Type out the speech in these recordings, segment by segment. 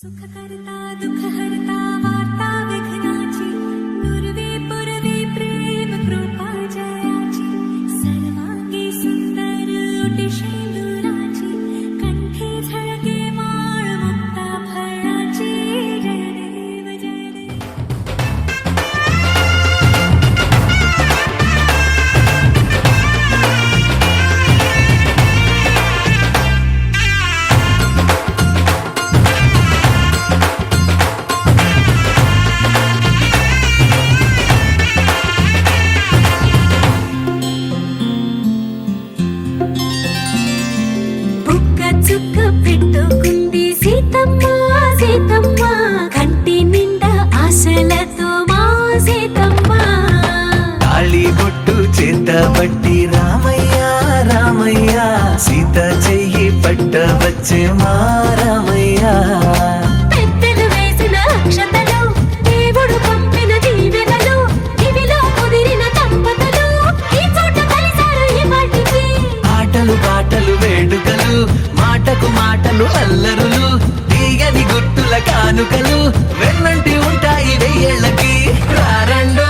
सुखकर्ता दुःखहर्ता वार्ता विघ्नाची नुरवी पुरवी प्रेम कृपा जयाची सर्वांगी सुंदर ओटी शेंदुराची कंठी झळके माळ मुक्ता फळाची जय देव जय देव. చుక్క పెట్టుకుంది సీతమ్మ సీతమ్మ కంటి నిండా ఆశలతో మా సీతమ్మ తాళి బొట్టు చేతబట్టి రామయ్య రామయ్య సీత చెయ్యి పట్ట వచ్చే మా రామయ్య. పెద్దలు వేసిన అక్షతలు దేవుడు పంపిన దీవెనలు ఇవిలో కుదిరిన దంపతులు ఈ చోట కలిసారు ఈ వాటికి ఆటలు పాటలు వేడుకలు మాటకు మాటలు అల్లరులు తీయని గుర్తుల కానుకలు వెన్నంటి ఉంటాయి వెయ్యేళ్ళకి. రారండో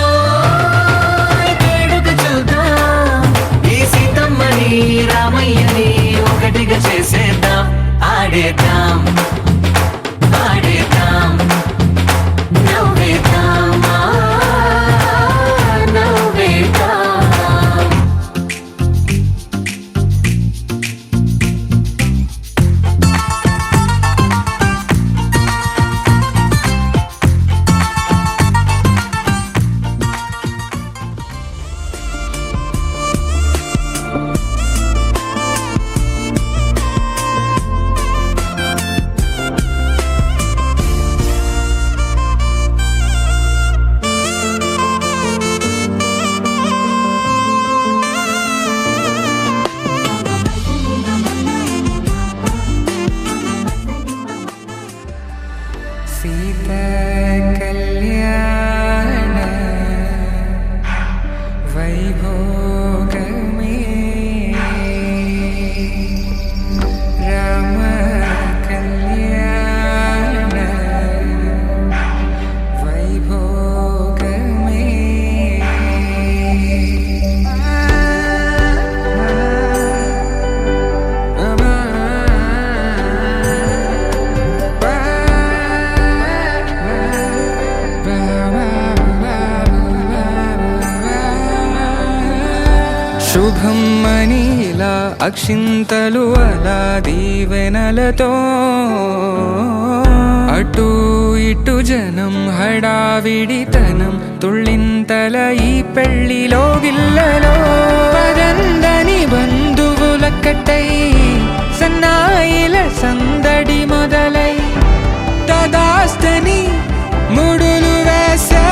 వేడుక చూద్దాం ఈ సీతమ్మని రామయ్యని ఒకటిగా చేసేద్దాం ఆడేద్దాం పాడేద్దాం నవ్వేద్దాం నవ్వేద్దాం. सीता कल्याण वैभोग में राम कल्याण वैभोग శుభం మనీలా అక్షింతలు అలా దీవెనలతో అటు ఇటు జనం హడావిడితనం తుళ్ళింతల ఈ పెళ్లిలో గిల్లలో పదందని బంధువులక్కటై సన్నాయిల సందడి మొదలై తదాస్తని ముడులు వేసే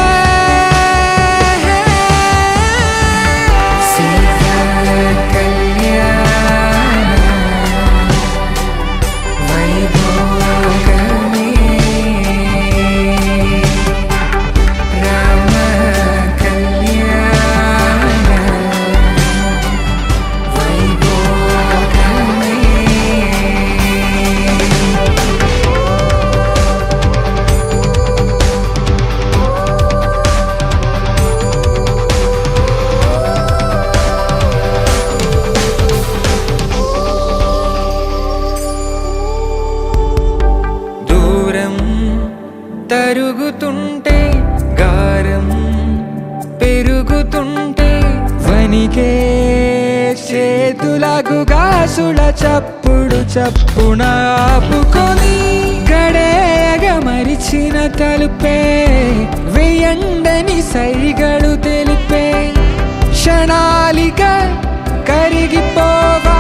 తరుగుతుంటే గారం పెరుగుతుంటే వనికే చేతులకు గాసుల చప్పుడు చప్పున ఆపుకొని గడేగ మరిచిన తలుపే వెయ్యండని సైగడు తెలిపే క్షణాలిక కరిగిపోవా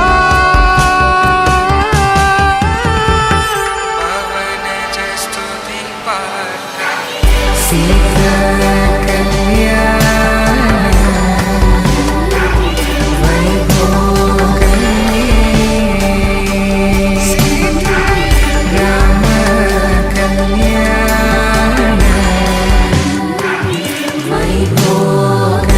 सीता कल्याण वैभोग राम कल्याण वैभोग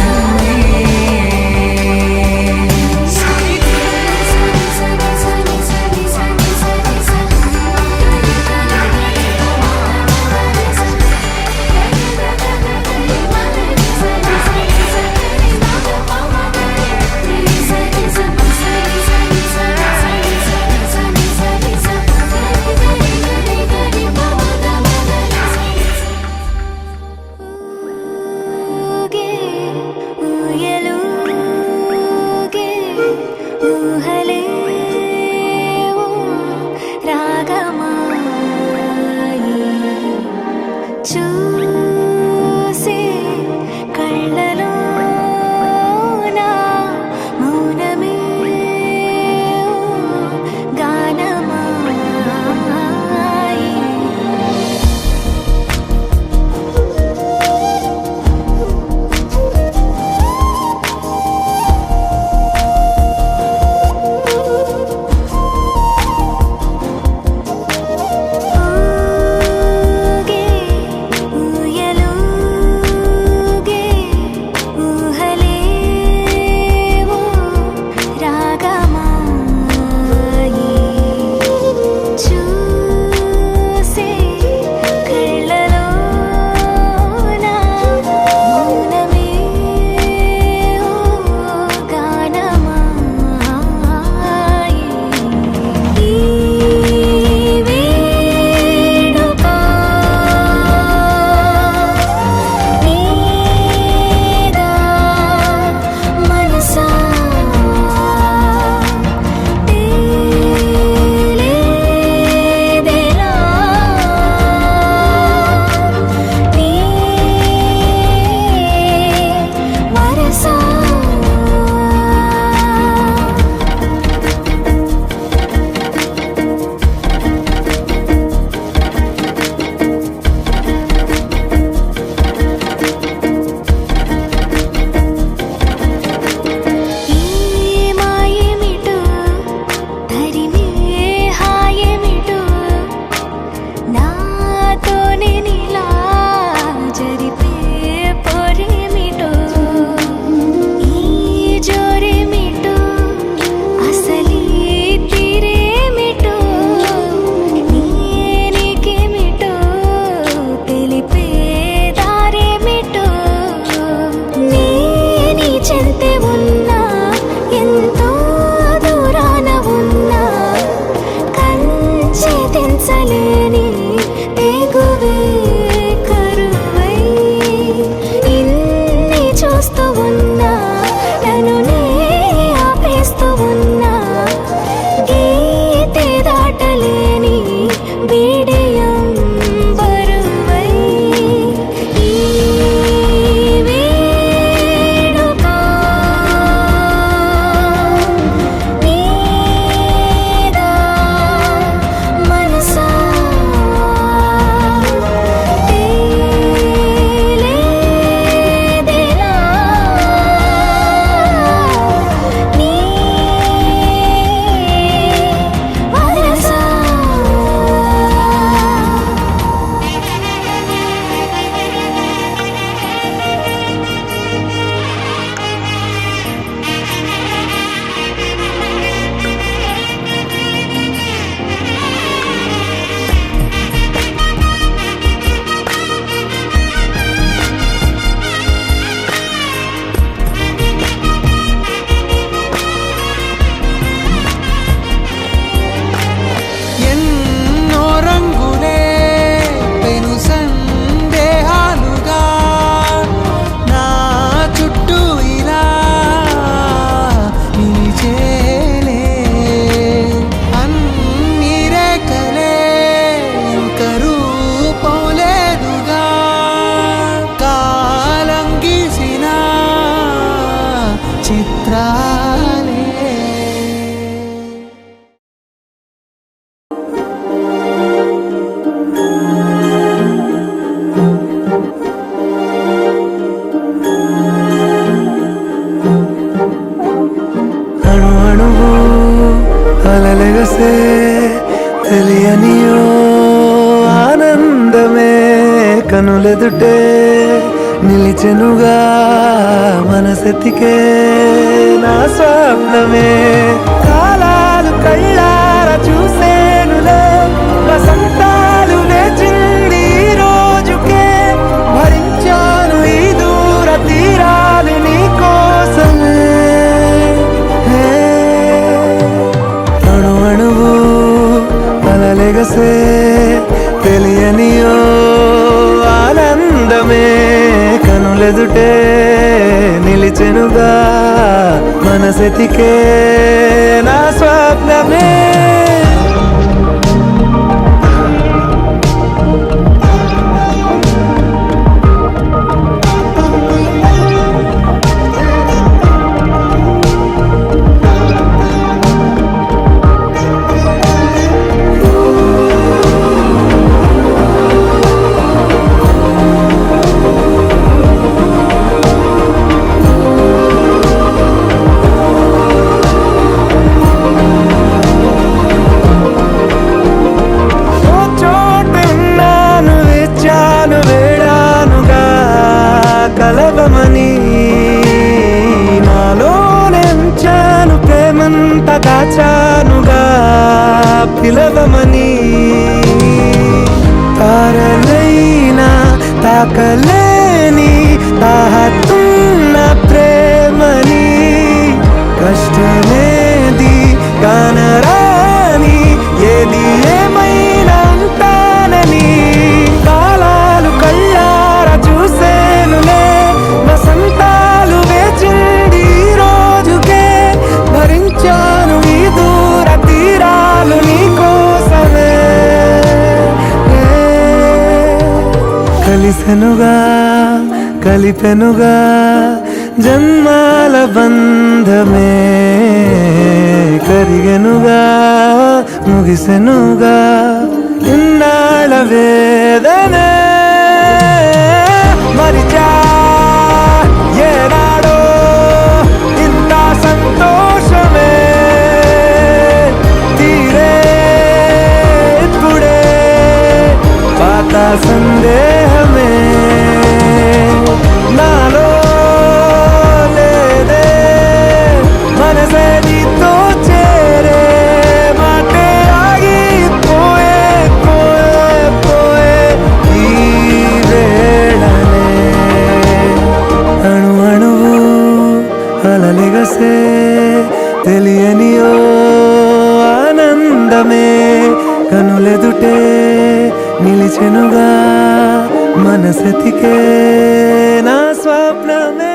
చూసే కళ్ళలో నా మౌనమే గానమాయి. ఊగే ఊయలూగే ఊహలేవో రాగమాయి. చూసే కళ్ళలో నా మౌనమే గానమాయి. ఈ వేడుక నీదా మనసా తేలేదెలా నీ వరసా. ఈ మాయేమిటో ధరిమే హాయేమిటో నాతోనే నీలా జరిపే పొరేమిటో. ఈ జోరేమిటో అసలీ తీరేమిటో నీకేమిటో తెలిపే దారేమిటో. నీ చెంతే ఉన్నా ఎంతో దూరాన ఉన్నా కంచె తెంచలేని తెగువే కరువై ఇన్ని చూస్తూ ఉన్నా నన్ను నే ఆపేస్తూ ఉన్నా గీతే దాటలేని బిడియం బరువై. ఈ వేడుక నీదా మనసా తేలేదెలా నీ వరసా. ఎన్నో రంగులే పెను సందేహాలుగా నా చుట్టూ ఇలా నిలిచేలే. అన్ని రేఖలే కరూపోలేదుగా కాలం గీసిన చిత్రాలే. అణు అణువు అలలెగసే తెలియనియో ఆనందమే కనులెదుటే నిలిచెనుగా మనసెతికే నా స్వప్నమే. కాలాలు కళ్ళార చూసేనులే వసంతాలు లేచింది ఈ రోజుకే. భరించాను ఈ దూర తీరాలు నీ కోసమే. అణు అణువు అలలెగసే తెలియనియో ఆనందమే కనులెదుటే నిలిచెనుగా మనసెతికే నా స్వప్నమే. పిలిచానుగా పిలవమని. తారలైనా తాకలేని తాహతున్న ప్రేమని, కష్టమేది కానరాని ఏది ఏమైనా అంటానని. కాలాలు కళ్ళార చూసేనులే, వసంతాలు వేచింది ఈ రోజుకే. భరించాను ఈ దూర తీరాలు నీ కోసమే. కలిసెనుగా కలిపెనుగా జన్మాల బంధమే, కరిగెనుగా ముగిసెనుగా ఇన్నాళ్ళ వేదనే. మరిచా ఏనాడో ఇంత సంతోషమే, తీరే ఇప్పుడే పాత సందేహమే. నాలో లేదే మనసే నీతో చేరే, మాటే ఆగిపోయే పోయే పోయే ఈ వేళనే. అణు అణువు అలలిగసే తెలియని ఓ ఆనందమే, కనులెదుటే నిలిచెనుగా మనసెతికే నా స్వప్నమే.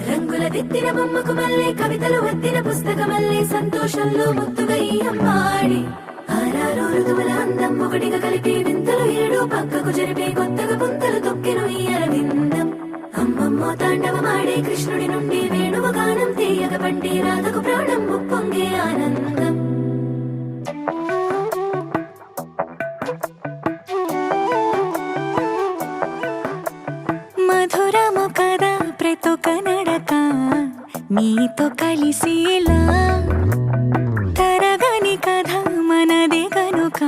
రంగుల దిద్దిన బొమ్మకు మళ్ళీ కవితలు వద్దిన పుస్తకమల్లే సంతోషంలో ముద్దుగా ఈ అమ్మాడి. ఆరారు ఋతువుల అందం ఒకటిగా కలిపి వింతలు ఏడు పక్కకు జరిపే కొత్తగా పుంతలు తొక్కెను ఈ అరవిందం. అమ్మమ్మో తాండవమాడే కృష్ణుడి నుండి వేణువు గానం తీయగ పండి రాధకు ప్రాణం ఉప్పొంగే ఆనందం. మధురము కదా ప్రతొక నడక నీతో కలిసేలా, తరగని కథ మనదే కనుక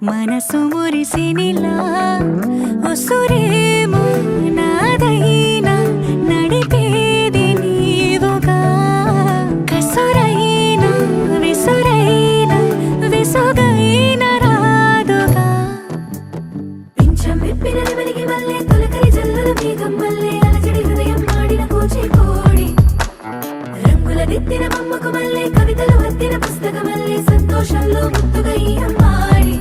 మనసు మురిసినిలా. ఉసురేమో నాదైనా నడిపేది నీవుగా, కసురైనా విసురైనా విసుగైన రాదుగా. పింఛం విప్పిన వెలిగి వల్లే తొలకరి జల్లుల మేఘం వల్లే అలజడి హృదయం ఆడిన కూచిపూడి. రంగుల దిద్దిన బొమ్మకు మల్లే కవితలు వద్దిన పుస్తకమల్లే సంతోషంలో ముద్దుగా ఈ అమ్మాడి.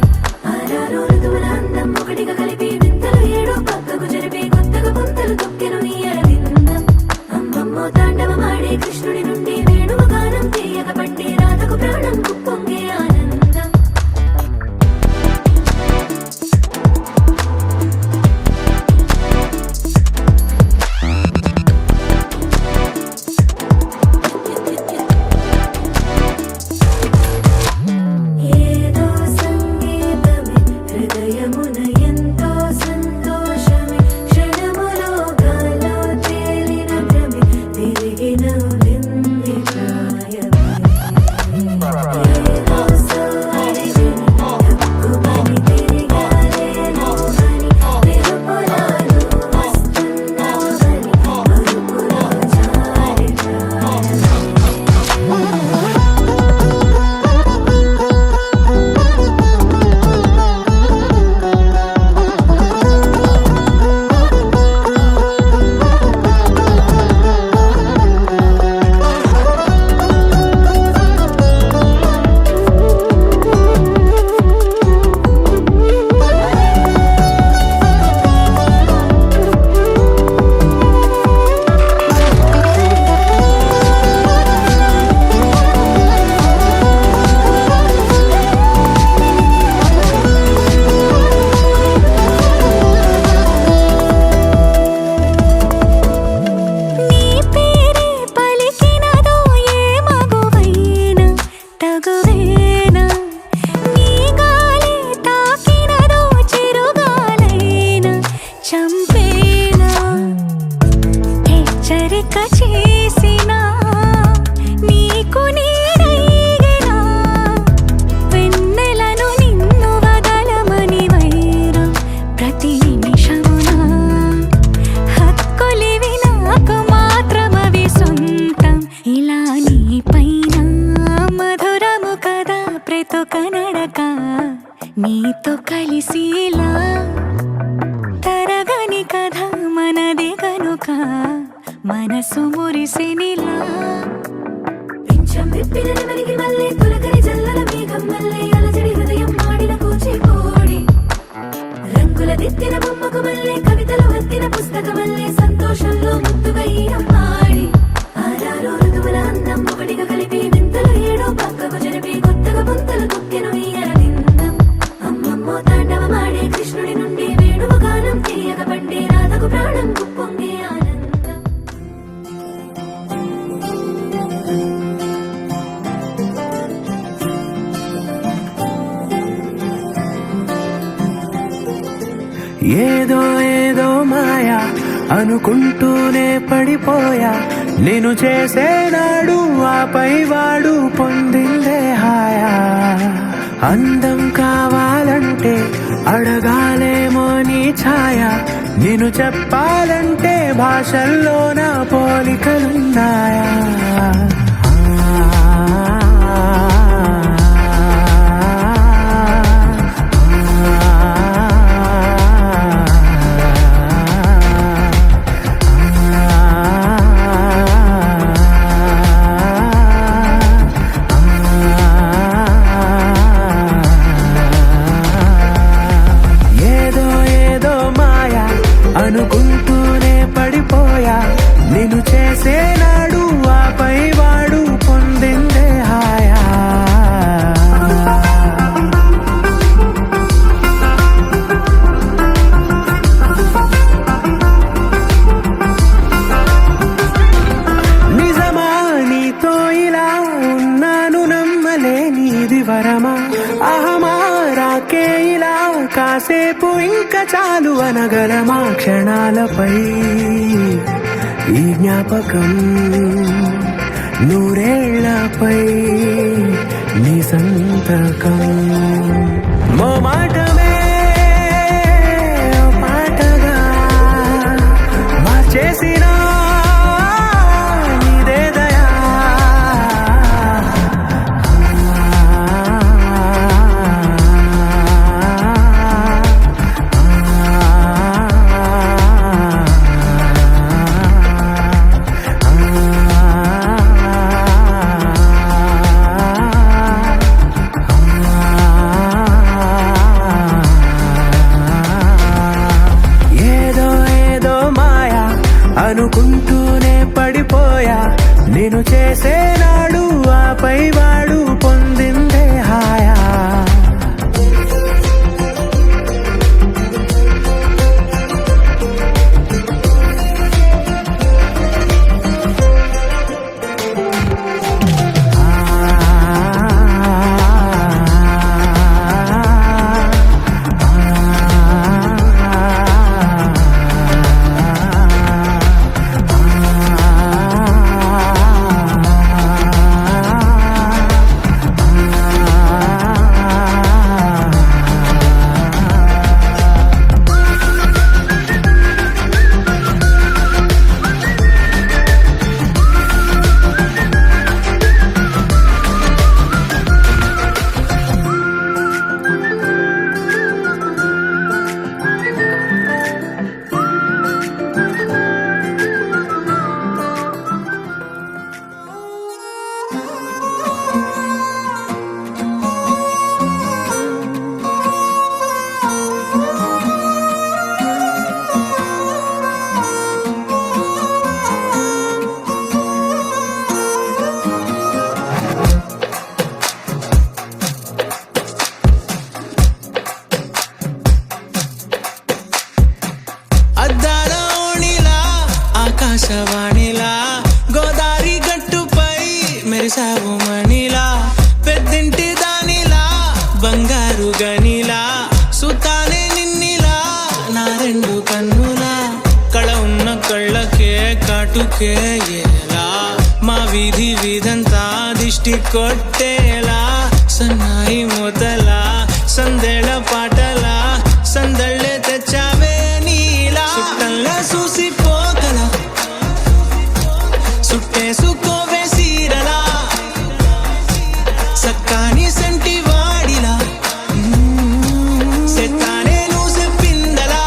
ఆరారు ఋతువుల అందం ఒకటిగా కలిపి వింతలు ఏడు పక్కకు జరిపే కొత్త లెక్క చేసినా నీకు నేనైగనా వెన్నెలను నిన్ను వదలమని వైరం ప్రతి నిమిషమున హక్కులివి నాకు మాత్రమవి సొంతం ఇలా నీ పైన మధురము కదా ప్రతొక నడక నీతో కలిసిలా తరగని కథ మనది కనుక మనసు మురిసినిలా పింఛం విప్పిన నెమలికి మళ్ళీ తొలకరి జల్లల మేఘం మళ్ళీ అలజడి హృదయం మాడిన కూచిపూడి రంగుల దిద్దిన బొమ్మకు మళ్ళీ కవితలు వత్తిన పుస్తకమల్లే సంతోషంలో ముద్దుగా ఈ అమ్మాడి ఆరారు ఋతువుల అందం ఒకటిగా కలిపి వింతలు ఏడో పక్కకు జరిపి కొత్తగా పుంతలు తొక్కెను ఈ అరవిందం అమ్మమ్మో తాండవమాడే కృష్ణుడి నుండి వేణువు గానం తీయక పండే రాధకు ప్రాణం కుప్పొంగే ఆనందం ఏదో ఏదో మాయా అనుకుంటూనే పడిపోయా నేను చేసేనాడు ఆపై వాడు పొందిందే హాయా అందం కావాలంటే అడగాలేమో నీ ఛాయ నేను చెప్పాలంటే భాషల్లో నా పోలికలున్నాయా అనుకుంటూనే పడిపోయా నేను చేసేనాడు ఆపై వాడు పొందిందే హాయా నిజమా నీతో ఇలా ఉన్నాను నమ్మలేనిది వరమా అహమా రాకే ఇలా కాసేపు ఇంకా చాలు అనగలమా క్షణాలపై ఈ జ్ఞాపకం నూరేళ్లపై నీ సంతకం మాటమే పాటగా మార్చేసిన నీదే దయా అనుకుంటూనే పడిపోయా నేను చేసేనాడు ఆపై వాడు పొందిందే హాయా కాటుకే ఎలా మా వీధి వీధంతా దిష్టి కొట్టేలా సన్నాయి మూతలా సందేళ పాటలా సందళ్ళే తెచ్చావే నీలా చుట్టంలా చూసిపోగల సుట్టేసుకోవే సీరలా సక్కాని సంటి వాడిలా సెత్తానే నువ్వు చెప్పిందలా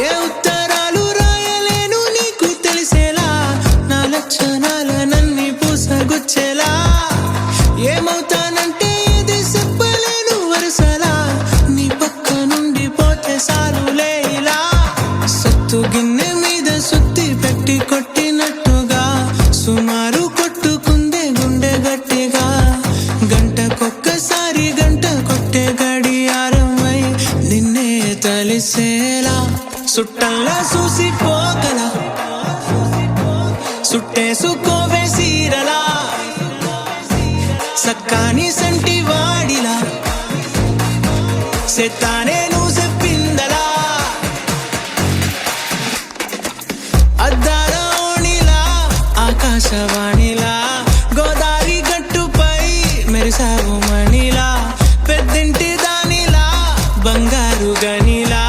ఏ ఉత్తరాలు రాయలేను నీకు తెలిసేలా నా లక్షణాలనన్నీ పూసగుచ్చేలా ఏమవుతానంటే ఇది చెప్పలేను వరుసలా నీ పక్క నుండి పోతే సారులే ఇలా సత్తు గిన్నె మీద సుత్తి పెట్టి కొట్టినట్టుగా సుమారు కొట్టుకుందే గుండె గట్టిగా గంటకొక్కసారి గంట కొట్టే గడియారమై నిన్నే తలిసేలా సుట్టల్లా చూసిపోగల సుట్టేసుకోవే సీరలా సక్కాని సంటి వాడిలా సెత్తానే నువ్వు చెప్పిందలా అద్దాల ఓణిలా ఆకాశవాణిలా గోదావరి గట్టుపై మెరిసావు మణిలా పెద్దింటి దానిలా బంగారు గనిలా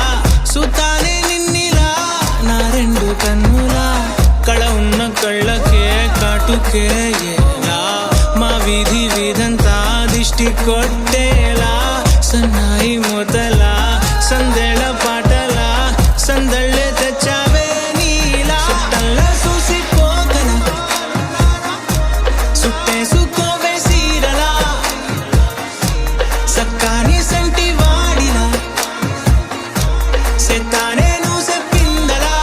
సుతానే నిన్నిలా నా రెండు కన్నులా కళ ఉన్న కళ్ళకే కాటుకే ఎలా మా వీధి వీధంతా దిష్టి కొట్టేలా సన్నాయి మూతలా సందేళ పాటలా సందళ్ళే తెచ్చావే నీలా చుట్టల్లా చూసిపోగల సుట్టేసుకోవే సీరలా సక్కాని సంటి వాడిలా సెత్తానే నువ్వు చెప్పిందలా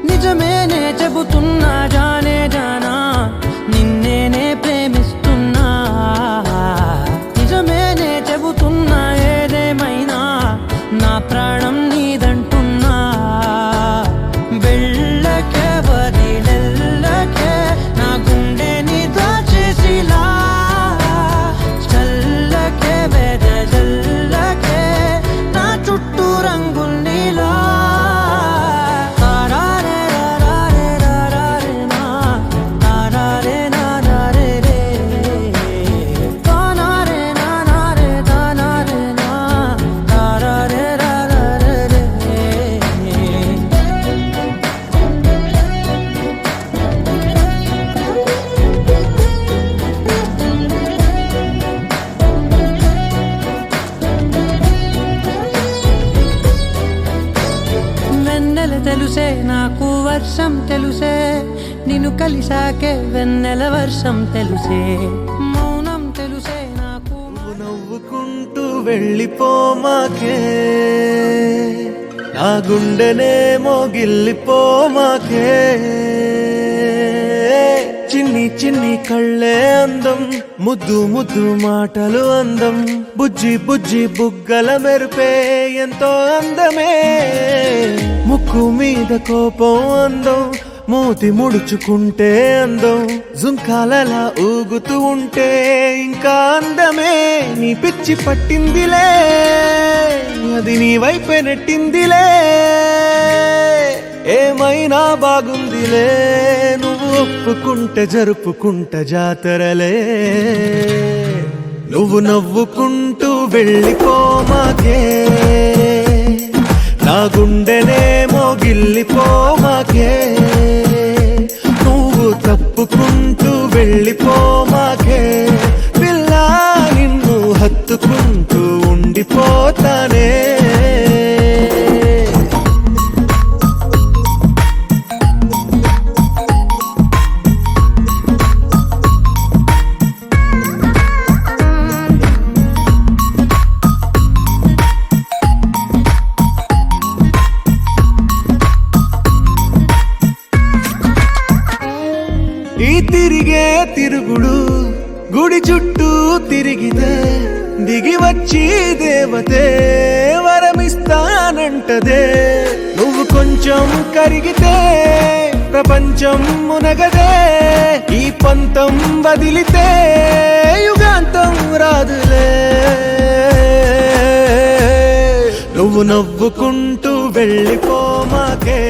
నిజమేనే చెబుతున్నా జానే జానా నిన్నేనే ప్రేమిస్తున్నా నిజమేనే చెబుతున్నా ఏదేమైనా నా ప్రాణం నీదంటున్నా వెళ్ళకే వదిలెల్లకే నా గుండెని దాచేసిలా చల్లకే వెదజల్లకే నా చుట్టూ రంగుల్నిలా తెలుసే నాకు వర్షం తెలుసే నిన్ను కలిసాకే వెన్నెల వర్షం తెలుసే మౌనం తెలుసే నాకు నవ్వుకుంటూ వెళ్ళిపోమాకే నా గుండెనేమో గిల్లిపోమాకే చిన్ని చిన్ని కళ్ళే అందం ముద్దు ముద్దు మాటలు అందం బుజ్జి బుజ్జి బుగ్గల మెరుపే ఎంతో అందమే ముక్కు మీద కోపం అందం మూతి ముడుచుకుంటే అందం జుంకాలలా ఊగుతూ ఉంటే ఇంకా అందమే నీ పిచ్చి పట్టిందిలే అది నీ వైపే నెట్టిందిలే ఏమైనా బాగుందిలే నువ్వు ఒప్పుకుంటే జరుపుకుంట జాతరలే నువ్వు నవ్వుకుంటూ వెళ్ళిపోమాకే నా గుండెనేమో గిల్లిపోమాకే నువ్వు తప్పుకుంటూ వెళ్ళిపోమాకే పిల్ల, నిన్ను హత్తుకుంటూ ఉండిపోతానే. ఈ తిరిగే తిరుగుడు గుడి చుట్టూ తిరిగితే దిగి వచ్చి దేవతే వరమిస్తానంటదే. నువ్వు కొంచెం కరిగితే ప్రపంచం మునగదే. ఈ పంతం వదిలితే యుగాంతం రాదులే. నువ్వు నవ్వుకుంటూ వెళ్ళిపోమాకే